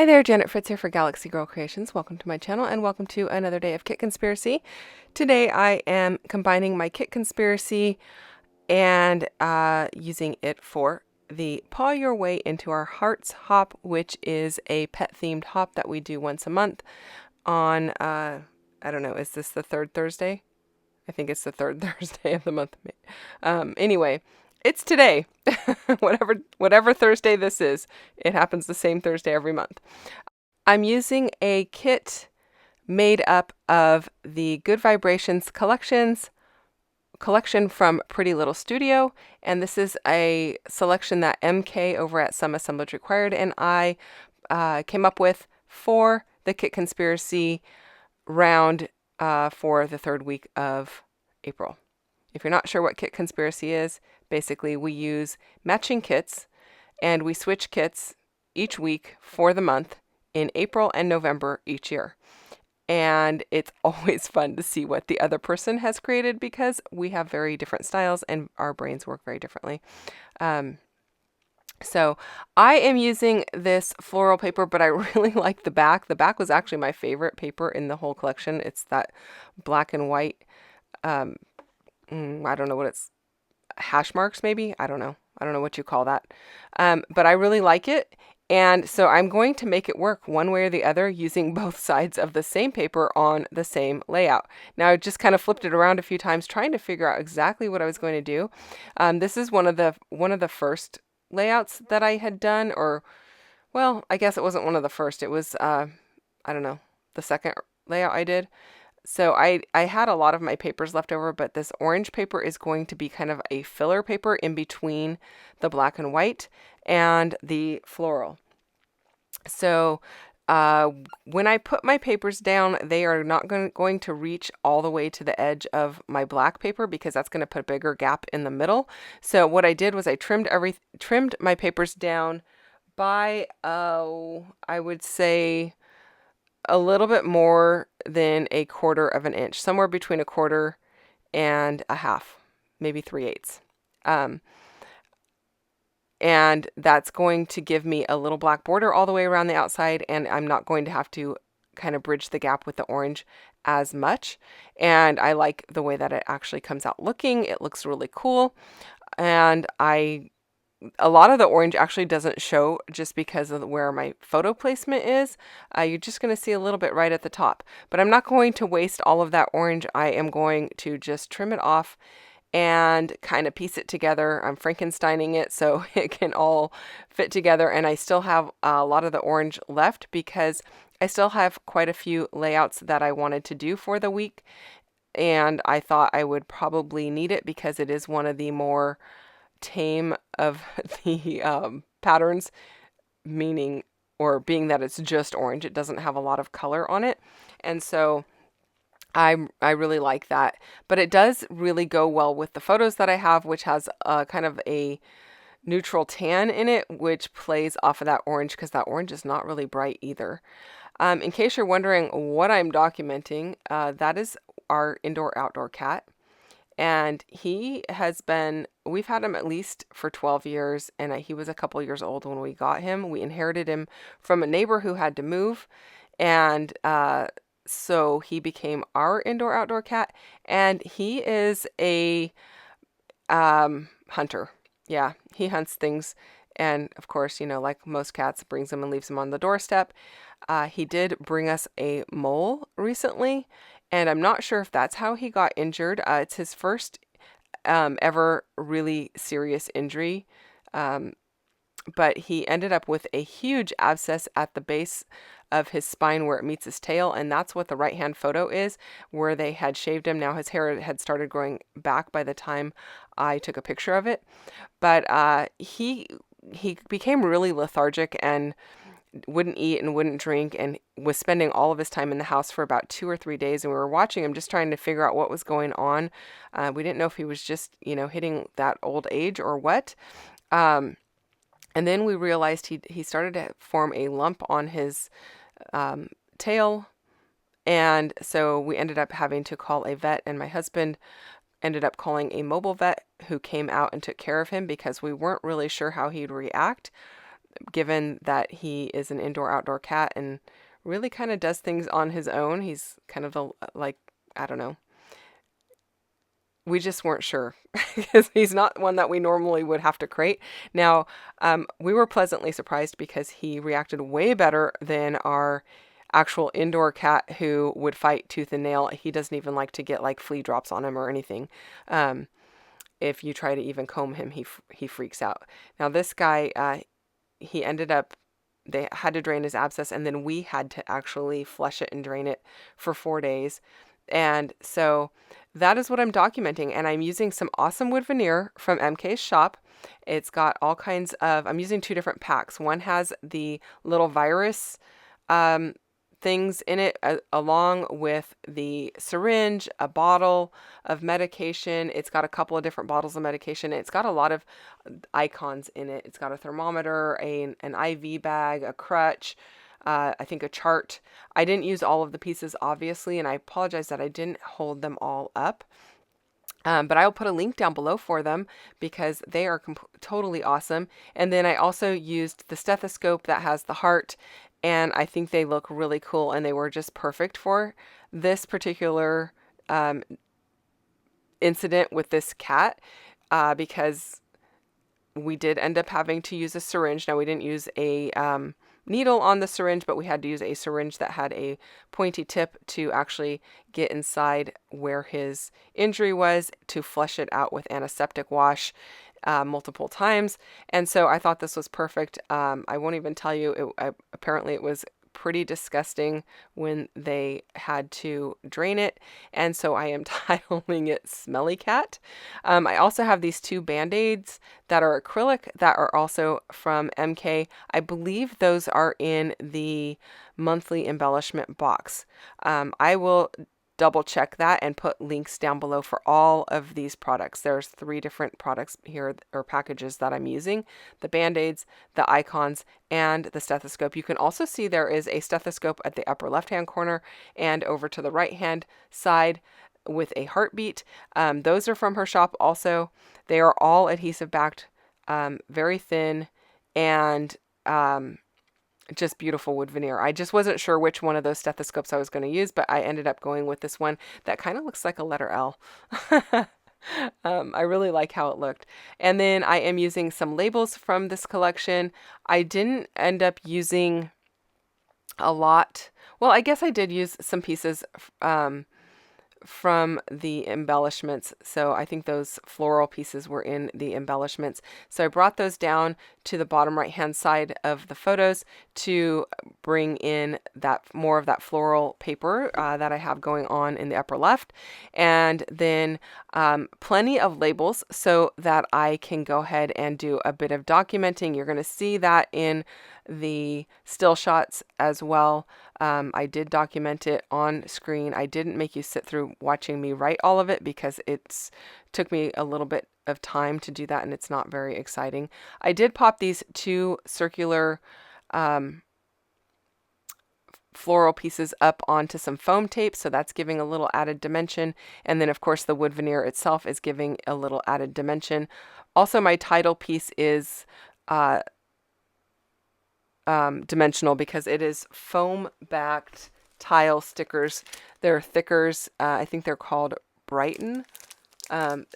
Hi there, Janet Fritz here for Galaxy Girl Creations. Welcome to my channel and welcome to another day of Kit Conspiracy. Today I am combining my Kit Conspiracy and using it for the Paw Your Way into Our Hearts Hop, which is a pet themed hop that we do once a month on, I don't know, is this the third Thursday? I think it's the third Thursday of the month. Anyway, it's today. whatever Thursday this is, it happens the same Thursday every month. I'm using a kit made up of the Good Vibrations collection from Pretty Little Studio, and this is a selection that MK over at Some Assemblage Required and I came up with for the Kit Conspiracy round for the third week of April. If you're not sure what Kit Conspiracy is, basically we use matching kits and we switch kits each week for the month in April and November each year. And it's always fun to see what the other person has created because we have very different styles and our brains work very differently. So I am using this floral paper, but I really like the back. The back was actually my favorite paper in the whole collection. It's that black and white, I don't know what it's, hash marks maybe? I don't know. I don't know what you call that. But I really like it. And so I'm going to make it work one way or the other using both sides of the same paper on the same layout. Now I just kind of flipped it around a few times trying to figure out exactly what I was going to do. This is one of the first layouts that I had done, or well, I guess it wasn't one of the first. It was I don't know, the second layout I did. So I had a lot of my papers left over, but this orange paper is going to be kind of a filler paper in between the black and white and the floral. So when I put my papers down, they are not going to reach all the way to the edge of my black paper because that's going to put a bigger gap in the middle. So what I did was I trimmed my papers down by, I would say a little bit more than a quarter of an inch, somewhere between a quarter and a half, maybe 3/8. And that's going to give me a little black border all the way around the outside, and I'm not going to have to kind of bridge the gap with the orange as much. And I like the way that it actually comes out looking. It looks really cool. And a lot of the orange actually doesn't show just because of where my photo placement is. You're just going to see a little bit right at the top. But I'm not going to waste all of that orange. I am going to just trim it off and kind of piece it together. I'm Frankensteining it so it can all fit together. And I still have a lot of the orange left because I still have quite a few layouts that I wanted to do for the week. And I thought I would probably need it because it is one of the more tame of the patterns, meaning or being that it's just orange. It doesn't have a lot of color on it. And so I really like that, but it does really go well with the photos that I have, which has kind of a neutral tan in it, which plays off of that orange because that orange is not really bright either. In case you're wondering what I'm documenting, that is our indoor-outdoor cat. And we've had him at least for 12 years, and he was a couple years old when we got him. We inherited him from a neighbor who had to move, and so he became our indoor-outdoor cat, and he is a hunter. Yeah, he hunts things, and of course, like most cats, brings them and leaves them on the doorstep. He did bring us a mole recently, and I'm not sure if that's how he got injured. It's his first ever really serious injury, but he ended up with a huge abscess at the base of his spine where it meets his tail, and that's what the right-hand photo is, where they had shaved him. Now his hair had started growing back by the time I took a picture of it, but he became really lethargic and wouldn't eat and wouldn't drink and was spending all of his time in the house for about 2 or 3 days, and we were watching him just trying to figure out what was going on. We didn't know if he was just, hitting that old age or what. And then we realized he started to form a lump on his tail, and so we ended up having to call a vet, and my husband ended up calling a mobile vet who came out and took care of him because we weren't really sure how he'd react. given that he is an indoor-outdoor cat and really kind of does things on his own. He's kind of like, I don't know. We just weren't sure because he's not one that we normally would have to crate. Now, we were pleasantly surprised because he reacted way better than our actual indoor cat who would fight tooth and nail. He doesn't even like to get like flea drops on him or anything. If you try to even comb him, he freaks out. Now, this guy, he ended up, they had to drain his abscess, and then we had to actually flush it and drain it for 4 days. And so that is what I'm documenting. And I'm using some awesome wood veneer from MK's shop. It's got all kinds of, I'm using 2 different packs. One has the little virus things in it, along with the syringe, a bottle of medication. It's got a couple of different bottles of medication. It's got a lot of icons in it. It's got a thermometer, an IV bag, a crutch, I think a chart. I didn't use all of the pieces, obviously, and I apologize that I didn't hold them all up. But I'll put a link down below for them because they are totally awesome. And then I also used the stethoscope that has the heart, and I think they look really cool, and they were just perfect for this particular incident with this cat because we did end up having to use a syringe. Now, we didn't use a needle on the syringe, but we had to use a syringe that had a pointy tip to actually get inside where his injury was to flush it out with antiseptic wash multiple times. And so I thought this was perfect. I won't even tell you, apparently it was pretty disgusting when they had to drain it, and so I am titling it Smelly Cat. I also have these 2 Band-Aids that are acrylic that are also from MK. I believe those are in the monthly embellishment box. I will double check that and put links down below for all of these products. There's 3 different products here, or packages, that I'm using: the Band-Aids, the icons, and the stethoscope. You can also see there is a stethoscope at the upper left-hand corner and over to the right-hand side with a heartbeat. Those are from her shop also. They are all adhesive backed, very thin, and just beautiful wood veneer. I just wasn't sure which one of those stethoscopes I was going to use, but I ended up going with this one that kind of looks like a letter L. I really like how it looked. And then I am using some labels from this collection. I didn't end up using a lot. Well, I guess I did use some pieces from the embellishments. So I think those floral pieces were in the embellishments. So I brought those down to the bottom right hand side of the photos to bring in that more of that floral paper that I have going on in the upper left. And then plenty of labels so that I can go ahead and do a bit of documenting. You're going to see that in the still shots as well. I did document it on screen. I didn't make you sit through watching me write all of it because it's took me a little bit of time to do that, and it's not very exciting. I did pop these 2 circular floral pieces up onto some foam tape, so that's giving a little added dimension. And then of course the wood veneer itself is giving a little added dimension. Also, my title piece is dimensional because it is foam backed tile stickers. They're thickers. I think they're called Brighton. And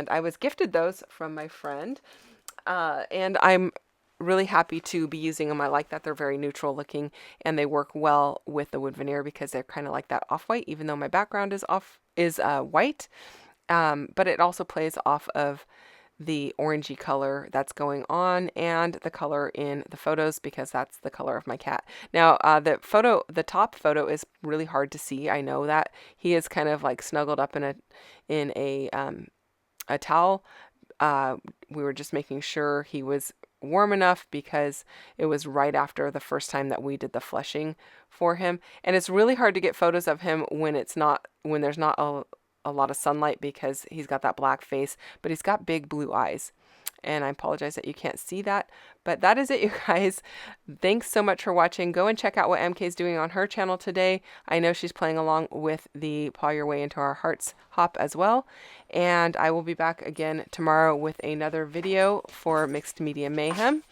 I was gifted those from my friend. And I'm really happy to be using them. I like that they're very neutral looking and they work well with the wood veneer because they're kind of like that off-white, even though my background is white. But it also plays off of the orangey color that's going on and the color in the photos because that's the color of my cat. Now, the top photo is really hard to see. I know that he is kind of like snuggled up in a towel. We were just making sure he was warm enough because it was right after the first time that we did the flushing for him. And it's really hard to get photos of him when there's not a lot of sunlight because he's got that black face, but he's got big blue eyes. And I apologize that you can't see that, but that is it, you guys. Thanks so much for watching. Go and check out what MK is doing on her channel today. I know she's playing along with the Paw Your Way Into Our Hearts hop as well. And I will be back again tomorrow with another video for Mixed Media Mayhem.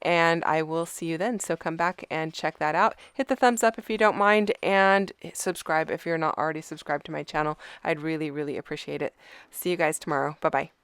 and I will see you then. So come back and check that out. Hit the thumbs up if you don't mind, and subscribe if you're not already subscribed to my channel. I'd really, really appreciate it. See you guys tomorrow. Bye-bye.